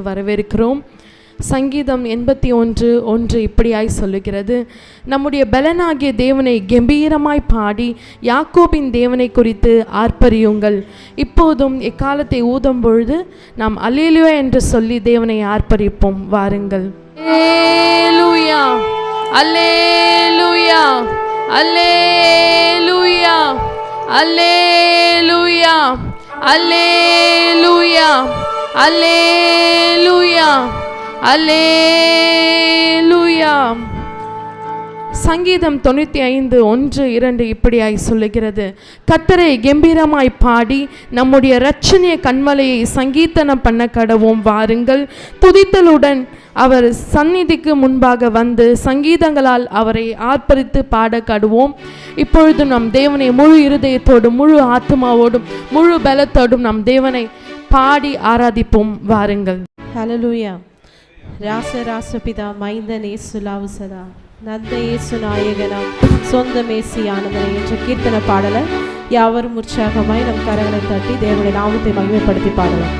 வரவேற்கிறோம். சங்கீதம் 81:1 இப்படியாய் சொல்லுகிறது, நம்முடைய பலனாகிய தேவனை கம்பீரமாய் பாடி யாக்கோபின் தேவனை குறித்து ஆர்ப்பரியுங்கள். இப்போதும் எக்காலத்தை ஊதும் பொழுது நாம் அல்லேலூயா என்று சொல்லி தேவனை ஆர்ப்பரிப்போம். வாருங்கள். அல்லேலூயா, அல்லேலூயா, அல்லேலூயா, அல்லேலூயா, அல்லேலூயா, அல்லேலூயா, அல்லேலூயா. சங்கீதம் 95:1-2 இப்படியாய் சொல்லுகிறது, கர்த்தரை கம்பீரமாய் பாடி நம்முடைய இரட்சணிய கன்மலையை சங்கீதனம் பண்ண கடவோம். வாருங்கள், துதித்தலுடன் அவர் சந்நிதிக்கு முன்பாக வந்து சங்கீதங்களால் அவரை ஆர்ப்பரித்து பாட கடுவோம். இப்பொழுது நம் தேவனை முழு இருதயத்தோடும் முழு ஆத்மாவோடும் முழு பலத்தோடும் நம் தேவனை பாடி ஆராதிப்போம். வாருங்கள். ஹல்லேலூயா. ராச ராசபிதா மைந்தன் இயேசுலாவு சதா நந்த இயேசு நாயகனாம் சொந்த மேசியானவனே என்ற கீர்த்தன பாடலை யாவரும் உற்சாகமாய் நம் கரங்களை தட்டி தேவனுடைய நாமத்தை மகிமைப்படுத்தி பாடலாம்.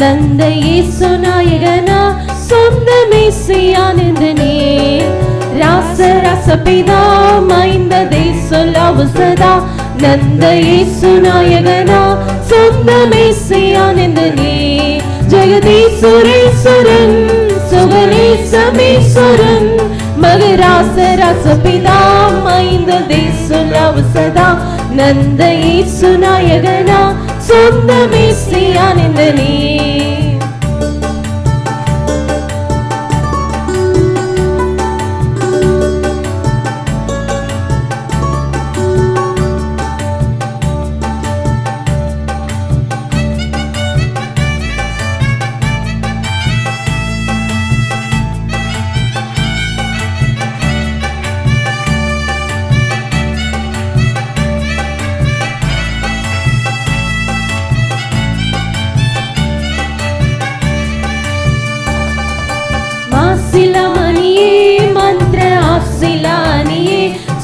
நந்த இயேசு நாயகனா சொந்த மேசியானந்தனே ராச ரசபிதா மைந்த தேசலாவு சதா நந்த இயேசு நாயகனா சொந்த மேசியானந்தனே ஜெகதீஸ்வரேஸ்வரன் சுகநேசமேஸ்வரன் மகராச ரசபிதா மைந்த தேசலாவு சதா நந்த இயேசு நாயகனா சொந்த மேசியானந்தனே.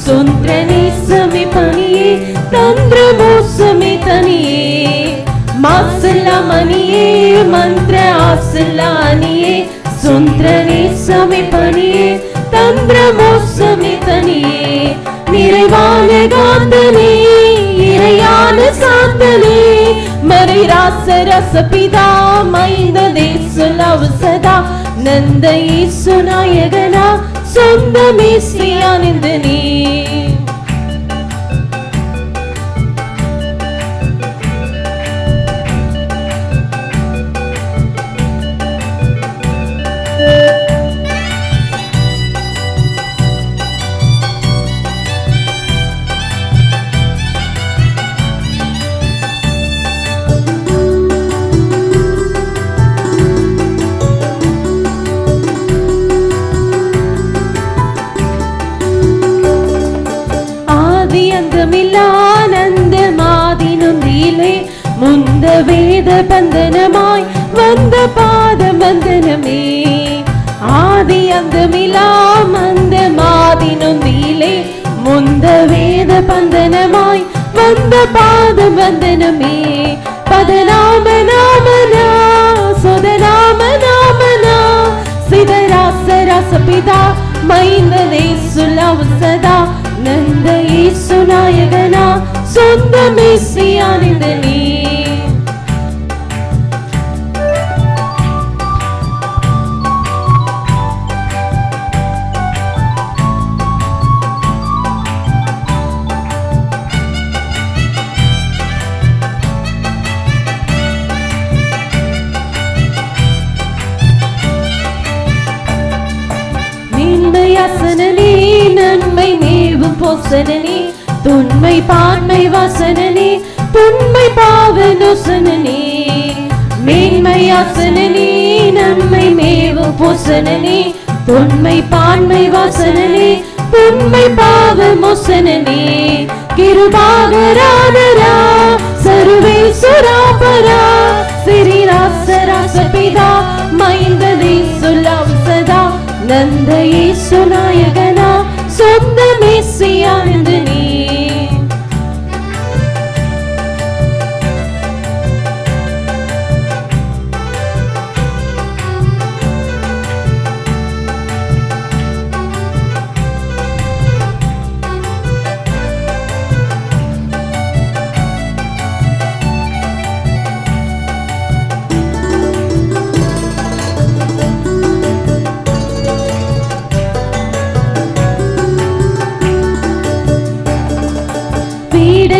சுந்தரனே சமிபனியே தந்திரமோ சமிதனியே மாசலமனியே மந்திர ஆசலானியே சுந்தரனே சமிபனியே தந்திரமோ சமிதனியே நிறைவான காந்தனே இறையான சாந்தனே மறை ராச ரசபிதா மைந்த தேசலாவு சதா நந்த இயேசு நாயகனா சொந்த மேசியானந்தனே. முந்த வேத பந்தனமாய் வந்த பாத பந்தனமே ஆதி அந்தமிலா மந்த மாதி நொந்தியிலே முந்த வேத பந்தனமாய் வந்த பாத பந்தனமே பதநாம நாமனா சுதநாம நாமனா சிதராச ரசபிதா மைந்த தேசுலாவு சதா நந்த இயேசு நாயகனா சொந்த மேசியானந்தனே. மேன்மையாசனனே நன்மை மேவும் போசனனே தொன்மை பான்மை வாசனனே தொன்மை பாவனோசனனே மேன்மையாசனனே நம்மை மேவும் பூசனனே தொன்மை பான்மை வாசனனே தொன்மை பாவ மோசனனே கிருபாகராதரா சர்வேஸ்வராபரா சிறிராசராசபிதா மைந்ததே சொல்லாம் சதா நந்த இயேசு நாயகனா சொந்த மேசியானந்தனே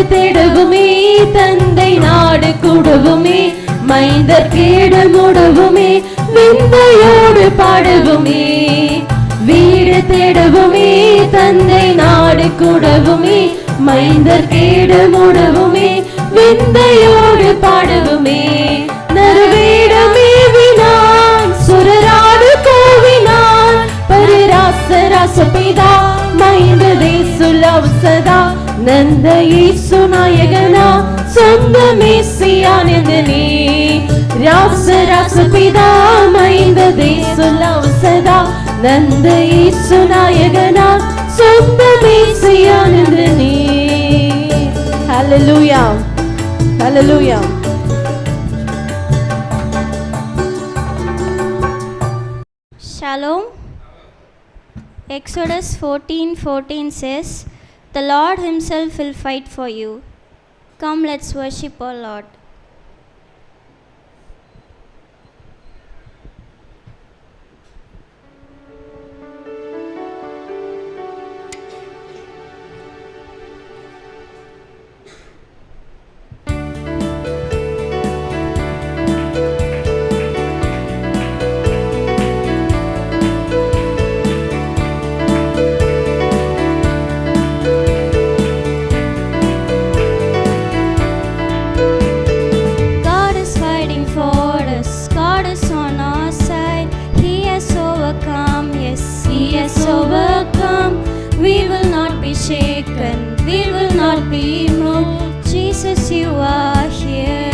தேடவுமே தந்தை நாடு கூடவுமே மைந்தர் கேடு முடவுமே விந்தையோடு பாடவுமே வீடு தேடவுமே தந்தை நாடு கூடவுமே மைந்தர் கேடு முடவுமே விந்தையோடு பாடவுமே நறுவேடமே வினான் சுரராடு கோவினான் பரிராசராசபிதா மைந்ததே சுல்லாவு சதா நந்த இயேசு நாயகனா சொந்த மேசியானந்தனே ராசராசபிதா மைந்ததே சுல்லாவு சதா நந்த இயேசு நாயகனா சொந்த மேசியானந்தனே. ஹல்லேலூயா ஹல்லேலூயா. Shalom. Exodus 14:14 says, "The Lord himself will fight for you." Come, let's worship our Lord. We will not be moved. Jesus, you are here.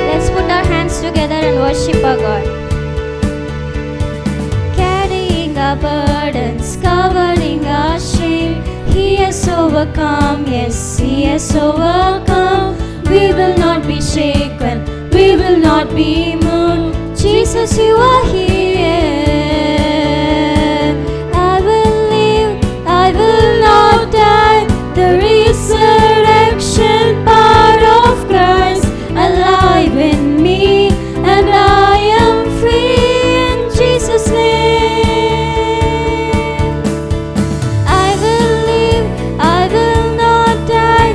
Let's put our hands together and worship our God. Carrying our burdens, covering our shame, He has overcome. Yes, He has overcome. We will not be shaken. We will not be moved. Jesus, you are here. I will not die. The resurrection power of Christ alive in me, and I am free in Jesus' name. I will live, I will not die.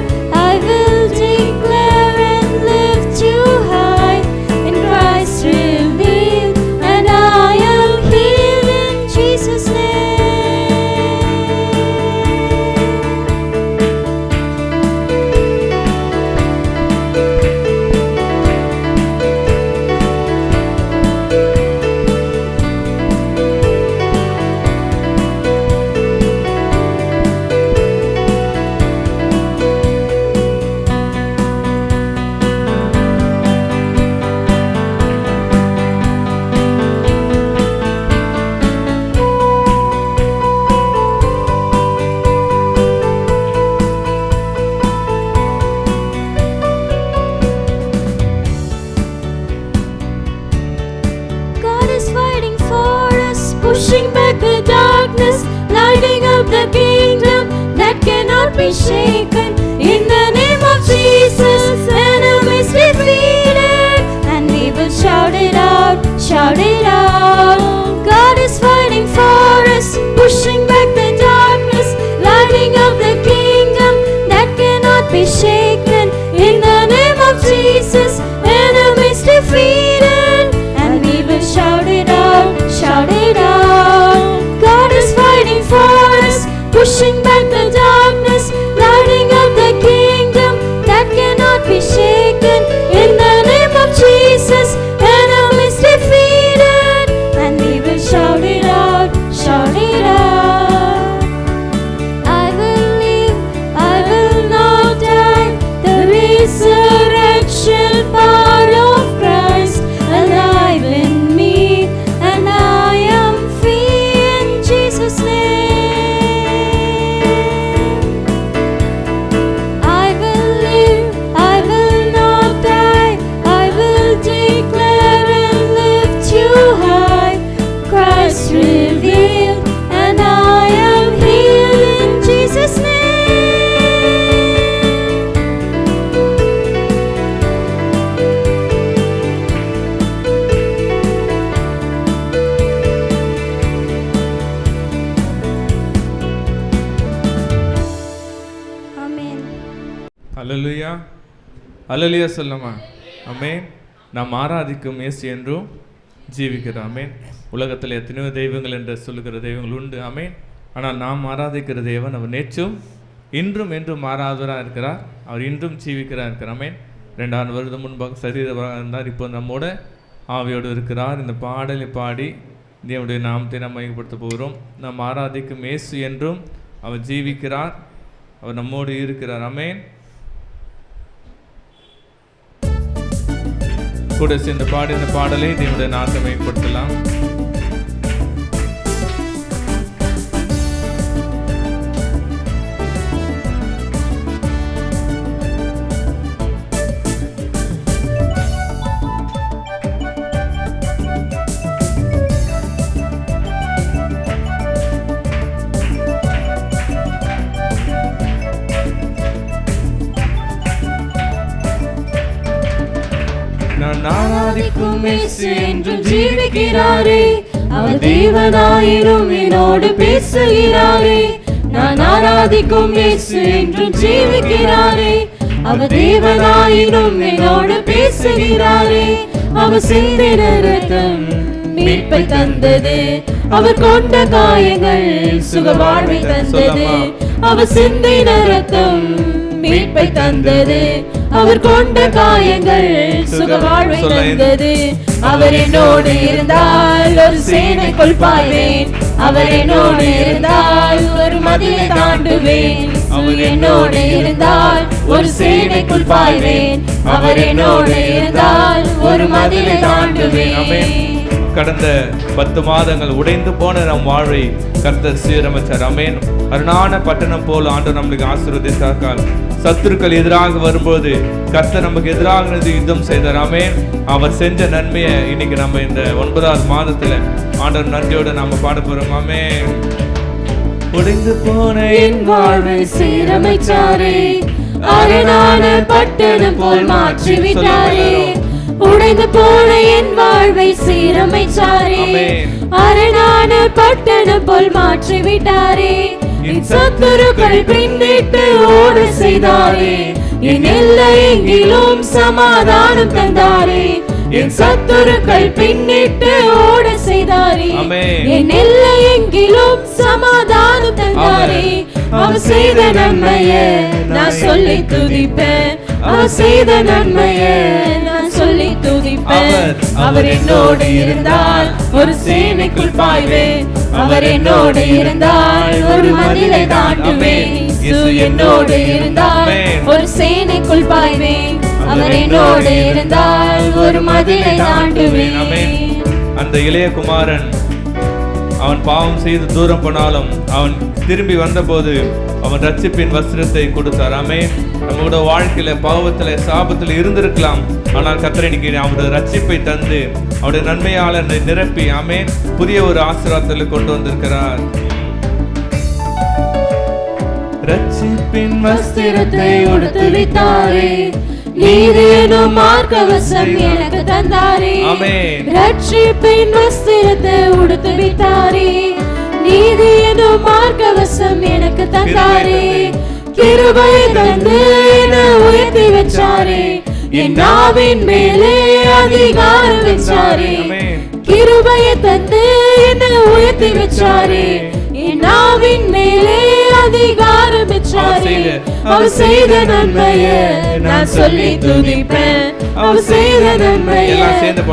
I will declare and lift you high. In Christ revealed, and I am healed in Jesus' name. Pushing back the darkness, lighting up the kingdom that cannot be shaken. In the name of Jesus, enemies defeated, and we will shout it out, shout it out. God is fighting for us, pushing back the darkness, lighting up the kingdom that cannot be shaken. In the name of Jesus, enemies defeated, and we will shout it out, shout it out. God is fighting for us, pushing back the darkness, lighting up the அல்லேலூயா, அல்லேலூயா சொல்லுமா. ஆமென். நாம் ஆராதிக்கும் இயேசு என்றும் ஜீவிக்கிறோம். ஆமென். உலகத்தில் எத்தனையோ தெய்வங்கள் என்று சொல்லுகிற தெய்வங்கள் உண்டு. ஆமென். ஆனால் நாம் ஆராதிக்கிற தேவன் அவர் நேற்றும் இன்றும் என்றும் மாறாதவராக இருக்கிறார். அவர் இன்றும் ஜீவிக்கிறார் இருக்கிறார். ஆமென். 2000 வருடம் முன்பாக சரீரமாக இருந்தார், இப்போ நம்மோட ஆவியோடு இருக்கிறார். இந்த பாடலை பாடி தேவனுடைய நாமத்தை நாம் மையப்படுத்த போகிறோம். நாம் ஆராதிக்கும் இயேசு என்றும் அவர் ஜீவிக்கிறார், அவர் நம்மோடு இருக்கிறார். ஆமென். கூட சேர்ந்து பாடி இந்த பாடலை தேவனுடைய நாமத்தை மையப்படுத்தலாம். நான் ஆராதிக்கும் இயேசு என்றும் ஜீவிக்கிறாரே, அவர் தேவனாயிரும் என்னோடு பேசுகிறாரே. நான் ஆராதிக்கும் இயேசு என்றும் ஜீவிக்கிறாரே, அவர் தேவனாயிரும் என்னோடு பேசுகிறாரே. அவர் சிந்தின இரத்தம் மீட்பை தந்தது, அவர் கொண்ட காயங்கள் சுக வாழ்வை தந்தது. அவர் சிந்தின இரத்தம் மீட்பை தந்தது, அவர் கொண்ட காயங்கள் சுக வாழ்வை தந்தது. அவர் என்னோடு இருந்தால் ஒரு சேனைக்குள் பாய்வேன், அவர் என்னோடு இருந்தால் ஒரு மதிலை தாண்டுவேன். அவர் என்னோடு இருந்தால் ஒரு சேனைக்குள் பாய்வேன், அவர் என்னோடு இருந்தால் ஒரு மதிலை தாண்டுவேன். கடந்த 10 மாதங்கள் உடைந்து போன நம் வாழ்வை கர்த்தர் சீரமைச்சார். ஆமென். அருணான பட்டணம் போல் ஆண்டவர் நம்மளுக்கு ஆசீர்வதித்தார்கள். சத்துருக்கள் எதிராக வரும்போது கர்த்தர் நமக்கு எதிராக யுத்தம் செய்தார். ஆமென். அவர் செஞ்ச நன்மையை இன்னைக்கு நம்ம இந்த 9வது மாதத்துல ஆண்டவர் நன்றியோட நாம பாட போறோம். ஆமென். உடைந்து போன என் வாழ்வை சீரமைச்சாரே, அரணான பட்டணம் போல் மாற்றி விட்டாரே. உடைந்து போன என் வாழ்வை சீரமைச்சாரே, அரணான பட்டணம் போல் மாற்றி விட்டாரே. என் சத்துருக்கள் பின்னிட்டு ஓட செய்தாரே, என் எல்லையெங்கிலும் சமாதானம் தந்தாரே. என் சத்துருக்கள் பின்னிட்டு ஓட செய்தாரே, என் எல்லையெங்கிலும் சமாதானம் தந்தாரே. அவர் செய்த நன்மையை நான் சொல்லி துதிப்பேன், அவர் செய்த நன்மையை நான் சொல்லி துதிப்பேன். அவர் என்னோடு இருந்தால் ஒரு சேனைக்குள் பாய்வேன், அவர் என்னோடு இருந்தால் ஒரு மதிலை தாண்டுவேன். என்னோடு இருந்தால் ஒரு சேனைக்குள் பாய்வேன், அவர் என்னோடு இருந்தால் ஒரு மதிலை தாண்டுவேன். அந்த இளைய குமாரன் அவன் பாவம் செய்து தூரம் போனாலும் அவன் திரும்பி வந்தபோது அவன் ரட்சிப்பின் வஸ்திரத்தை கொடுத்தார். ஆமென். நம்மளோட வாழ்க்கையில பாவத்துல சாபத்துல இருந்திருக்கலாம், ஆனால் கர்த்தர் இன்னைக்கு அவருடைய ரட்சிப்பை தந்து அவருடைய நன்மையால நிரப்பி ஆமென் புதிய ஒரு ஆசீர்வாதத்தில் கொண்டு வந்திருக்கிறார். ரட்சிப்பின் வஸ்திரத்தை உடுத்து விட்டாரே, நீதி எனும் மார்க்கவசம் எனக்கு தந்தாரே. ரட்சிப்பின் வஸ்திரத்தை உடுத்து விட்டாரே, நீதி எனும் மார்க்கவசம் எனக்கு தந்தாரே. கிருபையை தந்து என்னை உயர்த்தி வச்சாரே, என் நாவின் மேலே அதிகாரம் வச்சாரே. கிருபையை தந்து என்னை உயர்த்தி வச்சாரே, என் நாவின் மேலே அதிகாரம் வச்சாரே. அவர் செய்த நன்மையை நான் சொல்லி துதிப்பேன், அவர் செய்த நன்மையை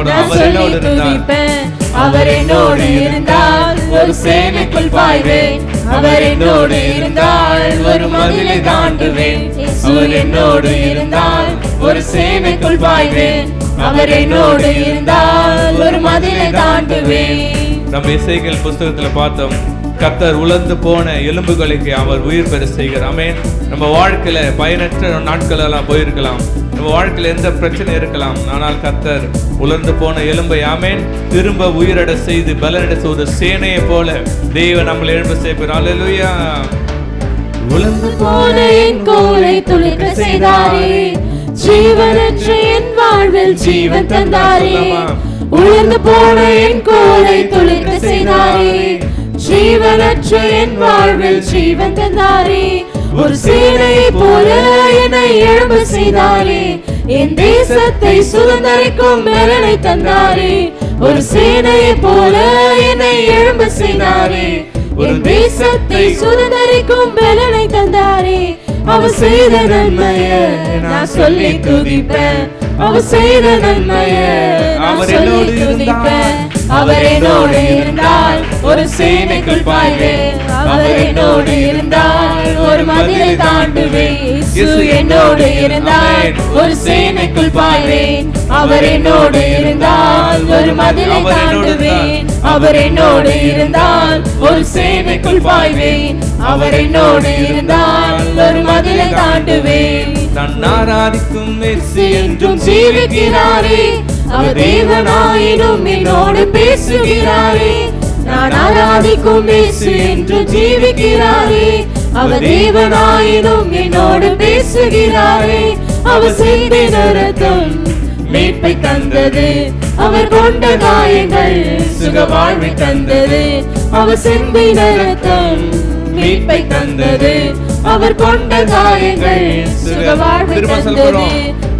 நான் சொல்லி துதிப்பேன். அவர் என்னோடு இருந்தால் ஒரு சேனைக்குள் பாய்வேன், அவர் என்னோடு இருந்தால் ஒரு மதிலை தாண்டுவேன். அவர் என்னோடு இருந்தால் ஒரு சேனைக்குள் பாய்வேன், அவர் என்னோடு இருந்தால் ஒரு மதிலை தாண்டுவேன். நம்ம இசைகள் புஸ்தகத்துல பார்த்தோம், கர்த்தர் உலர்ந்து போன எலும்புகளுக்கு அவர் உயிர் பெற செய்கிறார். ஆமென். நம்ம வாழ்க்கையில பயனற்ற நாட்கள் எல்லாம் போயிருக்கலாம், நம்ம வாழ்க்கையில எந்த பிரச்சனை இருக்கலாம், ஆனால் கர்த்தர் உலர்ந்து போன எலும்பை ஆமென் திரும்ப உயிரட செய்து பலனட செய்த சேனையை போல தேவன் நம்மளை எழும்ப செய்வார். அல்லேலூயா. உலர்ந்து போன என் கோலை துளிர்க்க செய்தாரே, ஜீவனற்ற என் வாழ்வில் ஜீவன் தந்தாரே. உலர்ந்து போன என் கோலை துளிர்க்க செய்தாரே, ஜீவனற்ற என் வாழ்வில் ஜீவன் தந்தாரே. ஒரு சேனையை போல என்னை எழும்ப செய்தாரே. என் தேசத்தை சுதந்தரிக்கும் பலனை தந்தாரே. ஒரு சேனையை போல என்னை எழும்ப செய்தாரே. என் தேசத்தை சுதந்தரிக்கும் பலனை தந்தாரே. அவர் செய்த நன்மைய நான் சொல்லி துதிப்பேன். அவர் செய்த நன்மைய நான் சொல்லி துதிப்பேன். அவர் என்னோடு இருந்தால் ஒரு சேனைக்குள் பாய்வேன். அவர் என்னோடு இருந்தால் ஒரு மதிலை தாண்டுவேன். இயேசு என்னோடு இருந்தால் ஒரு சேனைக்குள் பாய்வேன். அவர் என்னோடு இருந்தால் ஒரு மதிலை தாண்டுவேன். அவர் என்னோடு இருந்தால் ஒரு சேனைக்குள் பாய்வேன். அவர் என்னோடு இருந்தால் ஒரு மதிலை தாண்டுவேன். நான் ஆராதிக்கும் இயேசு என்றும் ஜீவிக்கிறாரே. அவர் தேவனாயினும் என்னோடு பேசுகிறாரே. நான் ஆராதிக்கும் இயேசு என்று ஜீவிக்கிறாரே. அவர் தேவனாயினும் என்னோடு பேசுகிறாரே. அவர் சிந்தின இரத்தம் மீட்பை தந்தது. அவர் கொண்ட காயங்கள் சுக வாழ்வை தந்தது. அவர் சிந்தின இரத்தம் மீட்பை தந்தது. அவர் கொண்ட காயங்கள் சுக வாழ்வை தந்தது.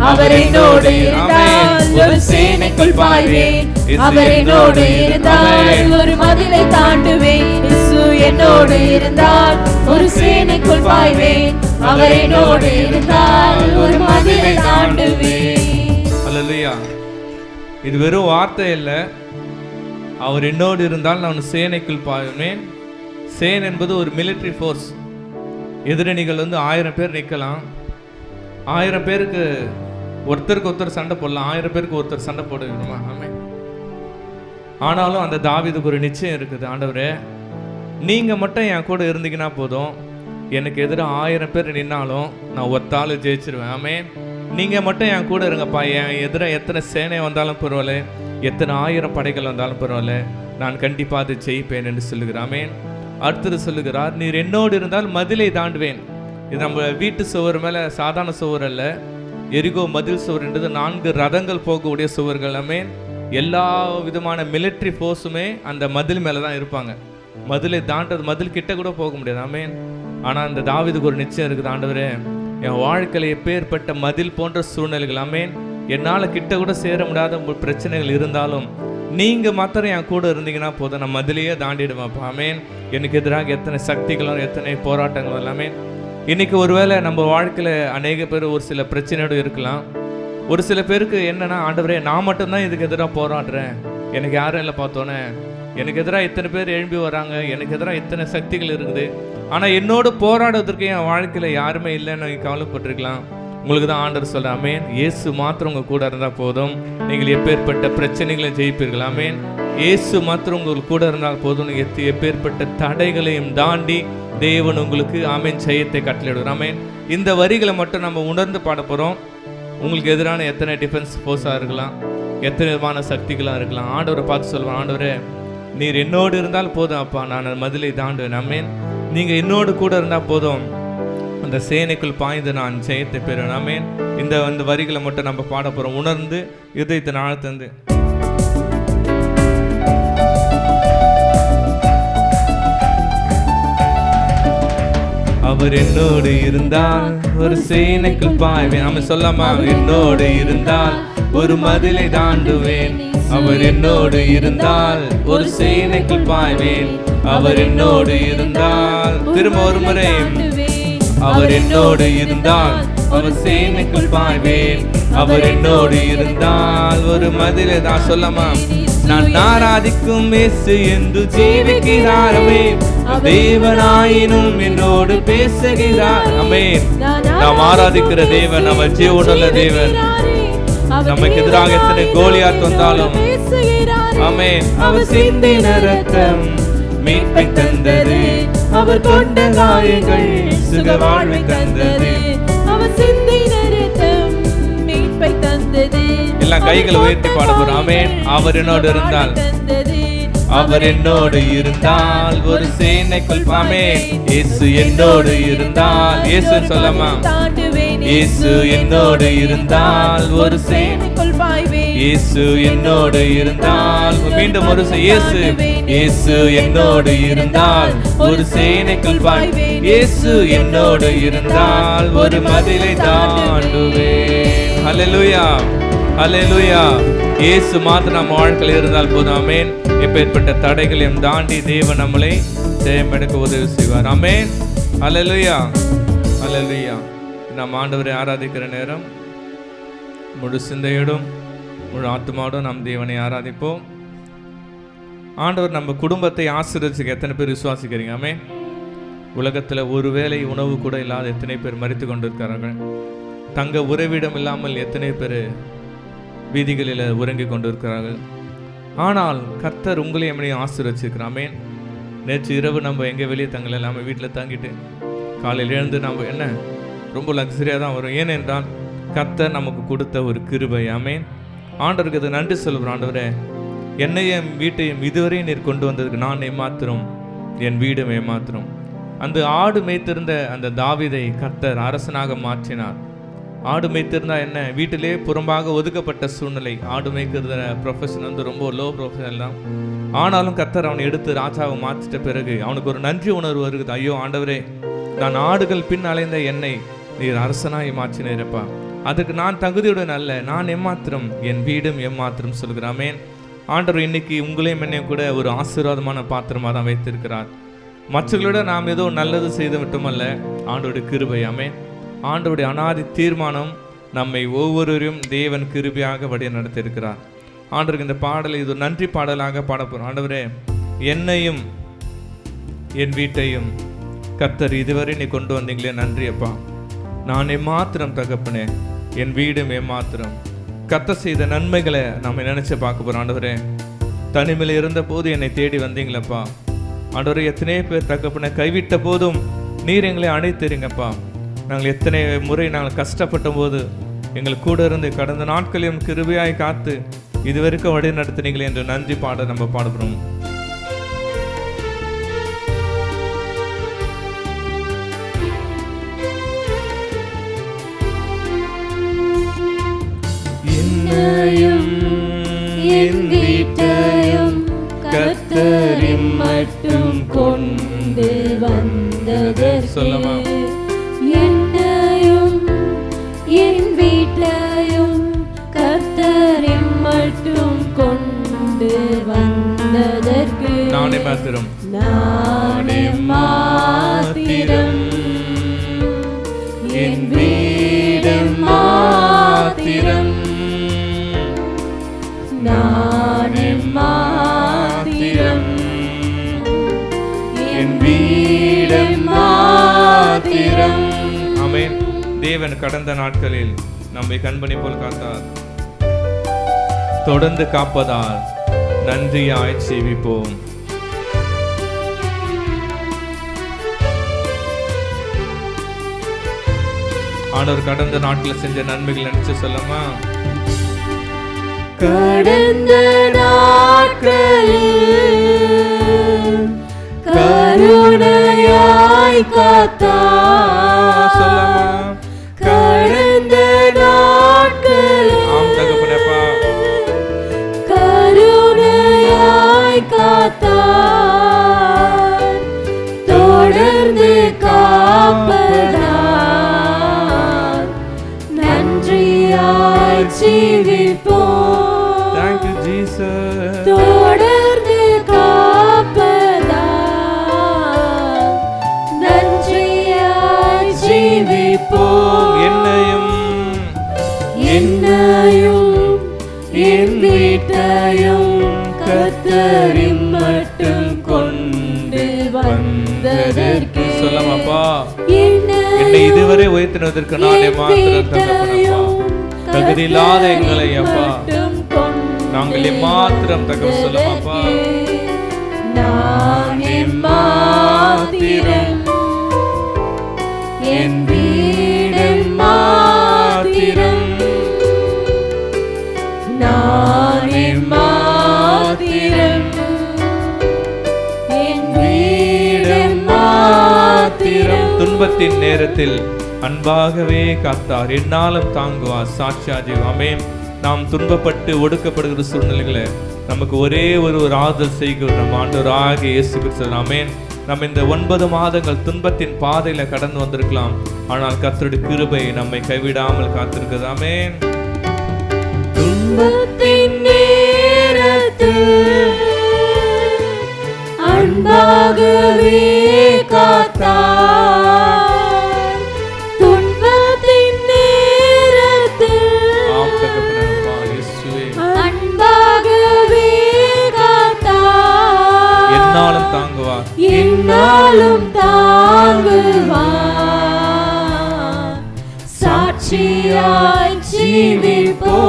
அவர் என்னோடு இருந்தால் ஒரு சேனைக்குள் பாய்வேன். அவர் என்னோடு இருந்தால் ஒரு மதிலை தாண்டுவேன். இயேசு என்னோடு இருந்தால் ஒரு சேனைக்குள் பாய்வேன். அவர் என்னோடு இருந்தால் ஒரு மதிலை தாண்டுவேன். அல்லேலூயா. இது வெறும் வார்த்தை இல்ல. அவர் என்னோடு இருந்தால் நான் சேனைக்குள் பாய்வேன். சேன் என்பது ஒரு மிலிட்டரி ஃபோர்ஸ். எதிரணிகள் 1000 பேர் நிற்கலாம். 1000 பேருக்கு ஒருத்தருக்கு ஒருத்தர் சண்டை போடலாம். 1000 பேருக்கு ஒருத்தர் சண்டை போடுமா? ஆமென். ஆனாலும் அந்த தாவீதுக்கு ஒரு நிச்சயம் இருக்குது. ஆண்டவரே, நீங்க மட்டும் என் கூட இருந்தீங்கன்னா போதும். எனக்கு எதிராக 1000 பேர் நின்னாலும் நான் ஒத்தாள் ஜெயிச்சிருவேன். ஆமென். நீங்க மட்டும் என் கூட இருங்கப்பா. என் எதிராக எத்தனை சேனை வந்தாலும் பரவாயில்ல, எத்தனை 1000 படைகள் வந்தாலும் பரவாயில்ல, நான் கண்டிப்பாக அதை ஜெயிப்பேன் என்று சொல்லுகிறார். ஆமென். அடுத்தது சொல்லுகிறார், நீர் என்னோடு இருந்தால் மதிலை தாண்டுவேன். இது நம்ம வீட்டு சுவர் மேலே சாதாரண சுவர் அல்ல. எரிகோ மதில் சுவர் என்றது 4 ரதங்கள் போகக்கூடிய சுவர்கள். ஆமென். எல்லா விதமான மிலிட்ரி ஃபோர்ஸுமே அந்த மதில் மேலே தான் இருப்பாங்க. மதிலை தாண்டது, மதில் கிட்ட கூட போக முடியாது. ஆமென். ஆனால் அந்த தாவீதுக்கு ஒரு நிச்சயம் இருக்குது. ஆண்டவரே, என் வாழ்க்கையில் எப்பேற்பட்ட மதில் போன்ற சூழ்நிலைகள், ஆமென், என்னால் கிட்ட கூட சேர முடியாத பிரச்சனைகள் இருந்தாலும் நீங்கள் மாத்திரம் என் கூட இருந்தீங்கன்னா போதும், நான் மதிலையே தாண்டிடுவேன்ப்பா. ஆமென். எனக்கு எதிராக எத்தனை சக்திகளும் எத்தனை போராட்டங்களும் எல்லாமே. இன்றைக்கி ஒருவேளை நம்ம வாழ்க்கையில் அநேக பேர் ஒரு சில பிரச்சனையோடு இருக்கலாம். ஒரு சில பேருக்கு என்னென்னா, ஆண்டவரே, நான் மட்டும்தான் இதுக்கு எதிராக போராடுறேன், எனக்கு யாரும் இல்லை பார்த்தோன்னே, எனக்கு எதிராக இத்தனை பேர் எழும்பி வராங்க, எனக்கு எதிராக இத்தனை சக்திகள் இருக்குது, ஆனால் என்னோடு போராடுவதற்கு என் வாழ்க்கையில் யாருமே இல்லைன்னு கவலைப்பட்டிருக்கலாம். உங்களுக்கு தான் ஆண்டவர் சொல்கிறேன், ஆமென், இயேசு மாத்திரம் உங்கள் கூட இருந்தால் போதும், நீங்கள் எப்பேற்பட்ட பிரச்சனைகளை ஜெயிப்பீர்கள். ஆமென். இயேசு மாத்திரம் உங்களுக்கு கூட இருந்தால் போதும், எப்பேற்பட்ட தடைகளையும் தாண்டி தேவன் உங்களுக்கு ஆமென் ஜெயத்தை கட்டளையிடுவார். ஆமென். இந்த வரிகளை மட்டும் நம்ம உணர்ந்து பாட போகிறோம். உங்களுக்கு எதிரான எத்தனை டிஃபென்ஸ் ஃபோர்ஸாக இருக்கலாம், எத்தனை விதமான சக்திகளாக இருக்கலாம், ஆண்டவரை பார்த்து சொல்லுவேன், ஆண்டவரே, நீர் என்னோடு இருந்தால் போதும் அப்பா, நான் மதிலை தாண்டுவேன். ஆமென். நீங்கள் என்னோடு கூட இருந்தால் போதும், அந்த சேனைக்குள் பாய்ந்து நான் ஜெயத்தை பெறுவேன். ஆமென். இந்த வரிகளை மட்டும் நம்ம பாட போகிறோம், உணர்ந்து இதயத்தை ஆழ்த்தந்து. அவர் என்னோடு இருந்தால் ஒரு சேனைக்குள் பாய்வேன். அவன் சொல்லாமா, என்னோடு இருந்தால் ஒரு மதிலை தாண்டுவேன். அவர் என்னோடு இருந்தால் ஒரு சேனைக்குள் பாய்வேன். அவர் என்னோடு இருந்தால், திரும்ப ஒரு முறை, அவர் என்னோடு இருந்தால் ஒரு சேனைக்குள் பாய்வேன். அவர் என்னோடு இருந்தால் ஒரு மதிலை தான். சொல்லமா, நான் ஆராதிக்கும் இயேசு என்று ஜீவிக்கிறாரே, தேவனாயினும் என்னோடு பேசுகிறார். ஆமென். நாம் ஆராதிக்கிற தேவன் நம்ம ஜீவனுள்ள தேவன். நமக்கு எதிராக எத்தனை கோலியாத் வந்தாலும், ஆமென், அவர் சிந்தின இரத்தம் மீட்பை தந்தது. அவர் கொண்ட காயங்கள் சுக வாழ்வை தந்தது. அவர் சிந்தின இரத்தம் மீட்பை தந்தது. எல்லாம் கைகளை உயர்த்தி பாட போறோம். ஆமென். அவர் என்னோடு இருந்தால், அவர் என்னோடு இருந்தால் ஒரு சேனைக்குள் ஆமென். இயேசு என்னோடு இருந்தால், இயேசு சொல்லமா, இயேசு என்னோடு இருந்தால் ஒரு சேனைக்குள் பாய்வேன். இயேசு என்னோடு இருந்தால், மீண்டும் ஒரு இயேசு, இயேசு என்னோடு இருந்தால் ஒரு சேனைக்குள் பாய்வேன். இயேசு என்னோடு இருந்தால் ஒரு மதிலை தாண்டுவேன். ஹல்லேலூயா, ஹல்லேலூயா. இயேசு மாத்திரம் நம்ம வாழ்க்கையில் இருந்தால் போதும். ஆமென். எப்பேற்பட்ட தடைகளையும் தாண்டி தேவன் நம்மளை ஜெயம் எடுக்க உதவி செய்வார். ஆமென். ஹல்லேலூயா, ஹல்லேலூயா. நாம் ஆண்டவரை ஆராதிக்கிற நேரம் முழு சிந்தையோடும் முழு ஆத்மாவோடும் நாம் தேவனை ஆராதிப்போம். ஆண்டவர் நம்ம குடும்பத்தை ஆசீர்வதிக்க எத்தனை பேர் விசுவாசிக்கிறீங்க? ஆமென். உலகத்தில் ஒரு வேளை உணவு கூட இல்லாத எத்தனை பேர் மரித்து கொண்டிருக்கிறார்கள். தங்க உறைவிடம் இல்லாமல் எத்தனை பேர் வீதிகளில் உறங்கி கொண்டிருக்கிறார்கள். ஆனால் கர்த்தர் உங்களையும் நம்மளையும் ஆசீர்வதிச்சிருக்கிறார். ஆமென். நேற்று இரவு நம்ம எங்கே வெளியே தங்கல, இல்லாமல் வீட்டில் தங்கிட்டு காலையில் எழுந்து நம்ம என்ன ரொம்ப லக்ஸரியாக தான் வரும். ஏனென்றால் கர்த்தர் நமக்கு கொடுத்த ஒரு கிருபை. ஆமென். ஆண்டவருக்கு அது நன்றி சொல்லுறோம். ஆண்டவரே, என்னையும் வீட்டையும் இதுவரையும் நீர் கொண்டு வந்ததுக்கு நான் ஏமாத்திரம், என் வீடும் ஏமாத்திரம். அந்த ஆடு மேய்த்திருந்த அந்த தாவீதை கர்த்தர் அரசனாக மாற்றினார். ஆடு மேய்த்திருந்தா என்ன, வீட்டிலே புறம்பாக ஒதுக்கப்பட்ட சூழ்நிலை. ஆடு மேய்க்கிற ப்ரொஃபஷன் வந்து ரொம்ப லோ ப்ரொஃபஷனல் தான். ஆனாலும் கர்த்தர் அவனை எடுத்து ராஜாவை மாற்றிட்ட பிறகு அவனுக்கு ஒரு நன்றி உணர்வு வருகிறது. ஐயோ ஆண்டவரே, நான் ஆடுகள் பின் அலைந்த என்னை நீர் அரசனாய் மாற்றினேரப்பா. அதுக்கு நான் தகுதியுடன் அல்ல, நான் ஏமாத்திரம், என் வீடும் ஏமாத்திரம் சொல்கிறாமேன். ஆண்டவர் இன்னைக்கு உங்களையும் என்னையும் கூட ஒரு ஆசீர்வாதமான பாத்திரமாக தான் வைத்திருக்கிறார். மற்றவர்களோட நாம் ஏதோ நல்லது செய்து மட்டுமல்ல, ஆண்டோடைய கிருபை. ஆமென். ஆண்டவருடைய அனாதி தீர்மானம் நம்மை ஒவ்வொருவரையும் தேவன் கிருபையாக வழி நடத்தியிருக்கிறார். ஆண்டவருக்கு இந்த பாடலை இது நன்றி பாடலாக பாடப்போகிறோம். ஆண்டவரே, என்னையும் என் வீட்டையும் கர்த்தர் இதுவரை நீ கொண்டு வந்தீங்களே, நன்றி அப்பா. நான் ஏமாத்திரம் தகப்பனே, என் வீடும் ஏமாத்திரம். கர்த்தர் செய்த நன்மைகளை நம்ம நினைச்சு பார்க்க போகிறோம். ஆண்டவரே, தனிமையில் இருந்த போது என்னை தேடி வந்தீங்களப்பா. ஆண்டவரே, எத்தனை பேர் தகப்பனை கைவிட்ட போதும் நீர் எங்களை அழைத்தீங்கப்பா. நாங்கள் எத்தனை முறை நாங்கள் கஷ்டப்பட்ட போது எங்களுக்கு கூட இருந்து கடந்த நாட்களையும் கிருபையாய் காத்து இதுவரைக்கும் வழி நடத்தினீங்களே என்று நன்றி பாட நம்ம பாடுகிறோம். என்னையும் என் வீட்டையும் கர்த்தரின் மட்டும் கொண்டு வந்ததற்கு, சொல்லமா, என்னையும் என் வீட்டையும் கர்த்தரின் மட்டும் கொண்டு வந்ததற்கு, நானே மாத்திரம், நானே மாத்திரம், என் வீடு மாத்திரம், நானே மாத்திரம், என் வீடு மாத்திரம். ஆமென். தேவன் கடந்த நாட்களில் நம்மை கண்பணி போல் காத்தார். தொடர்ந்து காப்பதால் நன்றியாய் சேவிப்போம். ஆண்டவர் கடந்த நாட்களில் செஞ்ச நன்மைகள் நினைச்சு சொல்லமா, கடந்த நாட்களில் கருணையாய் காத்தார், சொல்லமா, கடந்த நாட்களில் ஆம் தகப்பனப்பா, கருணையாய் காத்தார், தொடர்ந்து காப்பதால் நன்றியாய் ஜீவிப்போம். Thank you Jesus. தொடர்ந்து காப்பதால் நன்றியாய் ஜீவிப்போம். என்னையும் என் வீட்டையும் கர்த்தரின் மட்டும் கொண்டு வந்ததற்கு, சொல்லமாப்பா, என்னை இதுவரை உயர்த்தினதற்கு நானே மாத்திரம் தகப்பனப்பா. தகுதி இல்லாத எங்களை அப்பா நாங்கள் மாத்திரம் தகவல் சொல்லமாப்பா. நானே மாத்திரம், என் வீடு மாத்திரம், நானே மாத்திரம், துன்பத்தின் நேரத்தில் அன்பாகவே காத்தார், என்னாலும் தாங்குவார். சாட்சியாஜி ஆமென். நாம் துன்பப்பட்டு ஒடுக்கப்படுகிற சூழ்நிலைகளை நமக்கு ஒரே ஒரு ஆறுதல் செய்கிற நம்ம ஆண்டவராகிய இயேசு கிறிஸ்து ஆமென். நம்ம இந்த 9 மாதங்கள் துன்பத்தின் பாதையில கடந்து வந்திருக்கலாம், ஆனால் கர்த்தருடைய கிருபை நம்மை கைவிடாமல் காத்திருக்கிறது. ஆமென். துன்பத்தின் நேரத்தில் அன்பாகவே காத்தார், துன்பத்தின் நேரத்தில் அன்பாகவே காத்தார், என்னாலும் தாங்குவார், என்னாலும் தாங்குவார். சாட்சியாய் ஜீவிப்போம்,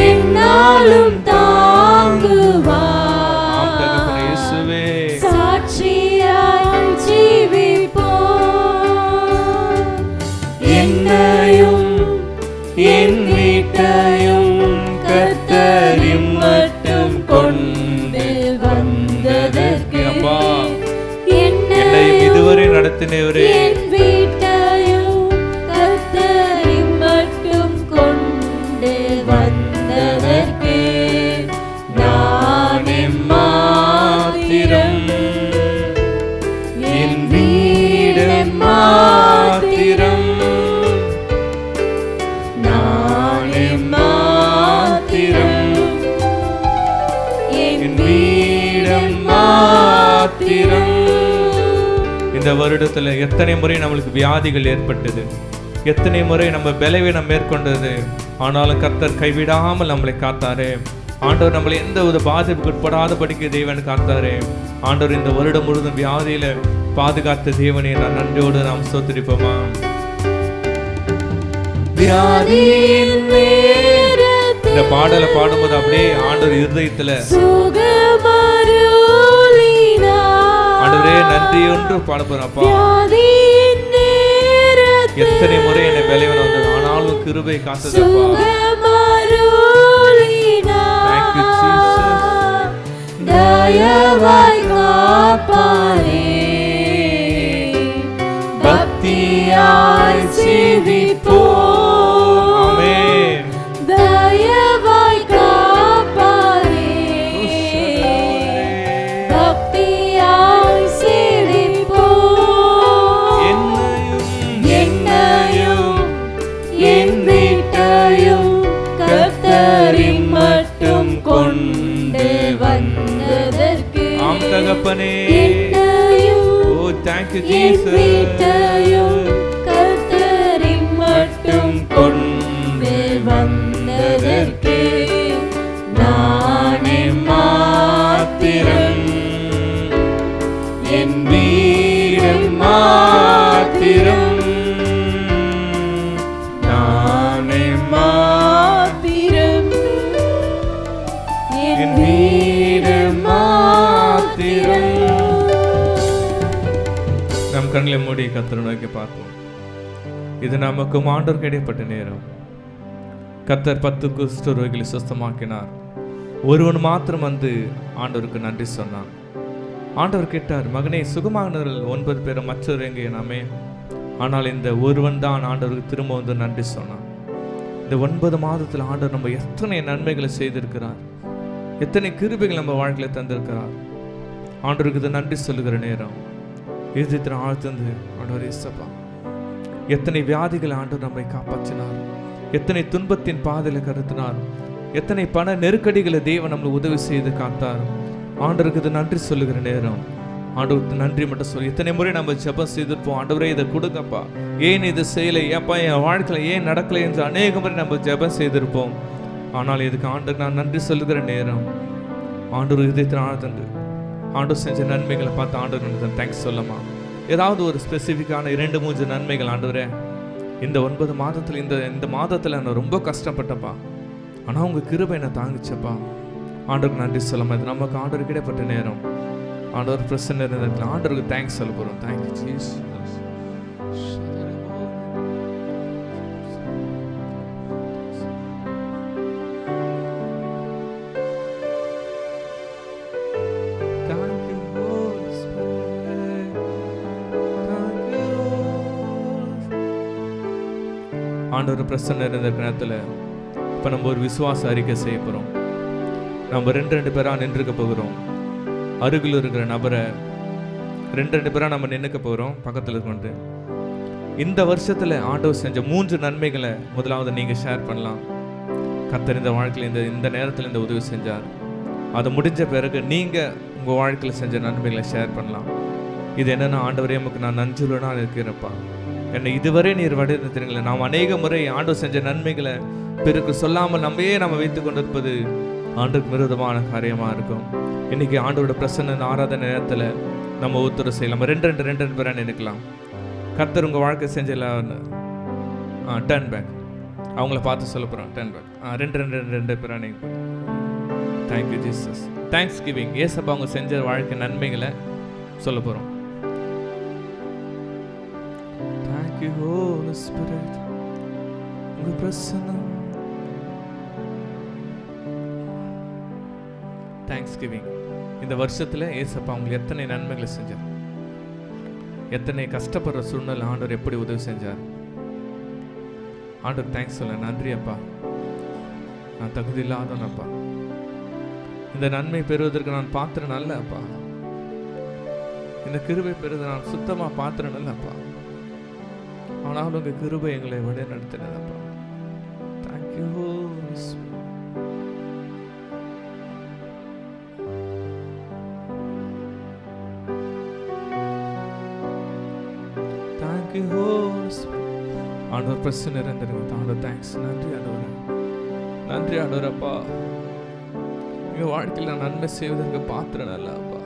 என்னாலும் தாங்குவார். சாட்சியாய் ஜீவிப்போம், என்னையும் என் வீட்டையும் கர்த்தரின் மட்டும் கொண்டு வந்ததற்கு என்னை இதுவரை நடத்தினவரே, என் வீட்டையும் கர்த்தரின் மட்டும் கொண்டு வந்ததற்கு நான் எம்மாத்திரம், என் வீடு மாத்திரம், நான் எம்மாத்திரம், என் வீடு மாத்திரம். இந்த வருடத்துல எத்தனை முறை நம்மளுக்கு வியாதிகள் ஏற்பட்டது, எத்தனை முறை நம்ம பலவீனம் மேற்கொண்டது, ஆனாலும் கர்த்தர் கைவிடாமல் நம்மளை காத்தாரே. ஆண்டவர் நம்மளை எந்த ஒரு பாதிப்புக்கு உட்படாதபடிக்கு தேவன் காத்தாரே. ஆண்டவர் இந்த வருடம் முழுதும் வியாதியில பாதுகாத்த தேவனை நான் நன்றியோடு நாம் ஸ்தோத்திரிப்போமா. இந்த பாடலை பாடும்போது அப்படியே ஆண்டவர் இருதயத்துல ஆண்டவரே நன்றி ஒன்று பாட போறப்பா. எத்தனை முறை என்னை பலவீனம் வந்தது, ஆனாலும் கிருபை காத்ததப்பா. Thank you, Jesus. தயவாய் காப்பாரே, பக்தியாய் ஜீவிப்போம், ஆமென். தயவாய் காப்பாரே, பக்தியாய் ஜீவிப்போம், என்னையும் என் வீட்டையும் கர்த்தரின் மட்டும் கொண்டு வந்ததற்கு ஆம் தகப்பனே. ஓ thank you என் Jesus. வீட்டையும் கர்த்தரின் மட்டும் கொண்டு வந்ததற்கு நானே மாத்திரம், என் வீடு மாத்திரம், நானே மாத்திரம், என் வீடு மாத்திரம். நம் கண்களை மூடி கர்த்தரை நோக்கி பார்ப்போம். இது நமக்கு ஆண்டவருக்கு இடைப்பட்ட நேரம். கர்த்தர் 10 குஷ்டரோகிகளை சுத்தமாக்கினார். ஒருவன் மாத்திரம் வந்து ஆண்டவருக்கு நன்றி சொன்னான். ஆண்டவர் கேட்டார், மகனே சுகமானவர்கள் 9 பேரும் மற்றவர் எங்கே நாமே? ஆனால் இந்த ஒருவன் தான் ஆண்டவருக்கு திரும்ப வந்து நன்றி சொன்னான். இந்த 9 மாதத்தில் ஆண்டவர் நம்ம எத்தனை நன்மைகளை செய்திருக்கிறார், எத்தனை கிருபைகள் நம்ம வாழ்க்கையில் தந்திருக்கிறார். ஆண்டவருக்கு இது நன்றி சொல்லுகிற நேரம். இதயத்தில் ஆழ்ந்து ஆண்டவர் இயேசுப்பா, எத்தனை வியாதிகளை ஆண்டவர் நம்மை காப்பாற்றினார், எத்தனை துன்பத்தின் பாதையில் கருத்தினார், எத்தனை பண நெருக்கடிகளை தேவன் நம்மளை உதவி செய்து காத்தார். ஆண்டவருக்கு இது நன்றி சொல்லுகிற நேரம். ஆண்டவருக்கு நன்றி மட்டும் சொல்லி எத்தனை முறை நம்ம ஜெபம் செய்திருப்போம், ஆண்டவரே இதை கொடுங்கப்பா, ஏன் இது செய்யலை, ஏப்பா என் வாழ்க்கையில் ஏன் நடக்கலை என்று அநேக முறை நம்ம ஜெபம் செய்திருப்போம். ஆனால் இதுக்கு ஆண்டவர் நான் நன்றி சொல்லுகிற நேரம். ஆண்டவர் இதயத்தில் ஆழ்ந்து ஆண்டவர் செஞ்ச நன்மைகளை பார்த்து ஆண்டவர் தேங்க்ஸ் சொல்லமா. ஏதாவது ஒரு ஸ்பெசிஃபிக்கான 2-3 நன்மைகள், ஆண்டவரே இந்த 9 மாதத்தில் இந்த மாதத்தில் நான் ரொம்ப கஷ்டப்பட்டப்பா, ஆனால் உங்கள் கிருபை என்னை தாங்கிச்சப்பா. ஆண்டவருக்கு நன்றி சொல்லாமல் இது நமக்கு ஆண்டவருக்கு இடைப்பட்ட நேரம். ஆண்டவர் பிரசன்ன இருந்த ஆண்டவருக்கு தேங்க்ஸ் சொல்ல போகிறோம். Thank you Jesus. ஆண்டவர் பிரசன்னம் இருந்த நேரத்தில் இப்போ நம்ம ஒரு விசுவாச அறிக்கை செய்ய போகிறோம். நம்ம 2 பேராக நின்றுக்க போகிறோம். அருகில் இருக்கிற நபரை 2 பேராக நம்ம நின்றுக்க போகிறோம். பக்கத்தில் கொண்டு இந்த வருஷத்தில் ஆண்டவர் செஞ்ச 3 நன்மைகளை முதலாவது நீங்கள் ஷேர் பண்ணலாம். கர்த்தர் இந்த வாழ்க்கையில் இந்த நேரத்தில் இந்த உதவி செஞ்சார். அது முடிஞ்ச பிறகு நீங்கள் உங்கள் வாழ்க்கையில் செஞ்ச நன்மைகளை ஷேர் பண்ணலாம். இது என்னென்னா, ஆண்டவரே நமக்கு நான் நன்றியுள்ளனா இருக்கிறப்பா, என்னை இதுவரை நீர் வழிநடத்தினீங்களே. நாம் அநேக முறை ஆண்டவர் செஞ்ச நன்மைகளை பிறகு சொல்லாமல் நம்ம வைத்து கொண்டிருப்பது ஆண்டுக்கு விரோதமான காரியமாக இருக்கும். இன்றைக்கி ஆண்டோட பிரசன்ன ஆராதனை நேரத்தில் நம்ம ஒருத்தர் செய்யலாம். 2 பேராக நினைக்கலாம். கர்த்தர் உங்கள் வாழ்க்கை செஞ்சலாம். டர்ன் பேக், அவங்கள பார்த்து சொல்ல போகிறோம். Turn back. 2 பேராக நீங்கள். Thank you Jesus. Thanksgiving. ஏசப்பா அவங்க செஞ்ச வாழ்க்கை நன்மைகளை சொல்ல போகிறோம். Thank you holy spirit. உங்கள் பிரசன்னம். Thanksgiving. இந்த வருஷத்தில் ஏசப்பா அவங்களுக்கு எத்தனை நன்மைகளை செஞ்சார், எத்தனை கஷ்டப்படுற சூழ்நிலை ஆண்டவர் எப்படி உதவி செஞ்சார். ஆண்டவர் தேங்க்ஸ் சொல்ல. நன்றி அப்பா, நான் தகுதி இல்லாதவனப்பா. இந்த நன்மை பெறுவதற்கு நான் பாத்திரம் அல்ல அப்பா. இந்த கிருபை பெறுவதை நான் சுத்தமாக பாத்திரம் அல்ல அப்பா. ஆனாலும் உங்கள் கிருபை எங்களை வழி நடத்தினதப்பா. தேங்க்யூ. ஆண்டவர் பிரசன்னம் நிறைந்திருக்கும். ஆண்டவர் தேங்க்ஸ். நன்றி ஆண்டவர். நன்றி ஆண்டவர் அப்பா. எங்கள் வாழ்க்கையில் நான் நன்மை செய்வதற்கு பாத்திரம் அல்ல அப்பா.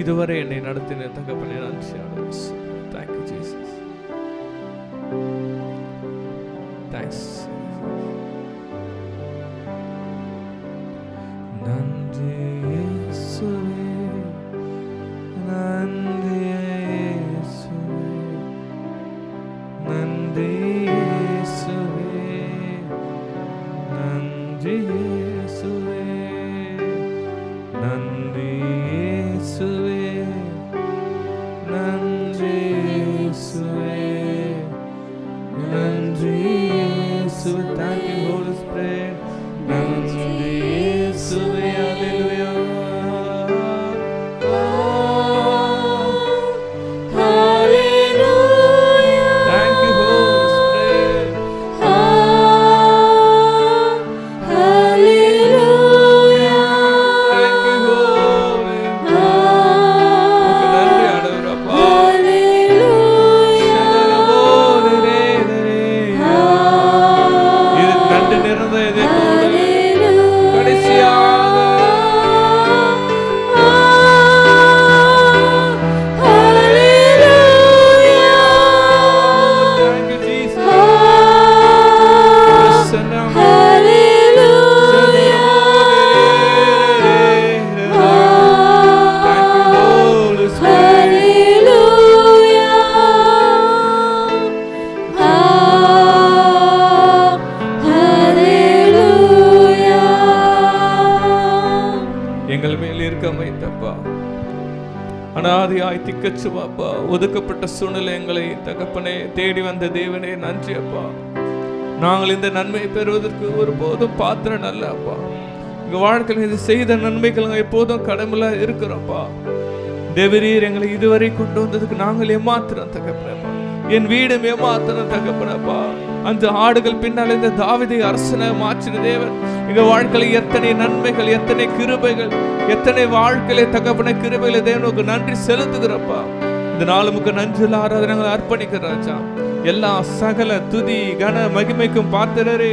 இதுவரை என்னை நடத்தின தகப்பனே நன்றி ஆண்டவர். Thank you Jesus. தேங்க்ஸ். நன்றி இயேசுவே, நன்றி இயேசுவே, நன்றி இயேசுவே, நன்றி இயேசுவே, நன்றி இயேசுவே, நன்றி இயேசுவே, நன்றி இயேசுவே. Thank you Holy Spirit. நன்றி இயேசுவே. Hallelujah. அனாதியாய் திக்கச்சுவாப்பா, ஒதுக்கப்பட்ட சூழ்நிலை எங்களை தகப்பனே தேடி வந்த தேவனே நன்றி அப்பா. நாங்கள் இந்த நன்மையை பெறுவதற்கு ஒருபோதும் பாத்திரம் அல்ல அப்பா. எங்க வாழ்க்கையில் இது செய்த நன்மைகள் எப்போதும் கடமையில இருக்கிறோம்ப்பா. தேவரீர் எங்களை இதுவரை கொண்டு வந்ததுக்கு நாங்கள் ஏமாத்திரம் தகப்பனப்பா. என் வீடும் ஏமாத்திரம் தகப்பனப்பா. அந்த ஆடுகள் பின்னால் இந்த தாவீதை அரசனை மாற்றின தேவன் எங்க வாழ்க்கையில எத்தனை நன்மைகள், எத்தனை கிருபைகள், எத்தனை வாழ்க்கையில தகப்பன கிருபையில தேவனுக்கு நன்றி செலுத்துகிறப்பா. இந்த நாளுக்கு நன்றி ஆராதனை அர்ப்பணிக்கிற ராஜா. எல்லா சகல துதி கன மகிமைக்கும் பாத்திரரே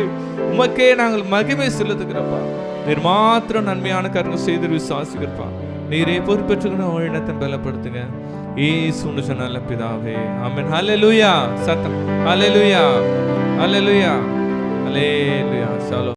உமக்கே நாங்கள் மகிமை செலுத்துகிறப்பா. நீர் மாத்திரம் நன்மையான காரணம் செய்து விசுவாசிக்கிறப்பா. நீரே பொறுப்பேற்றுக்கணும், வழிநடத்தை பலப்படுத்துங்க. இயேசுவின் நல்ல பிதாவே, ஆமென். ஹல்லேலூயா. சத்தம் ஹல்லேலூயா, ஹல்லேலூயா, ஹல்லேலூயா.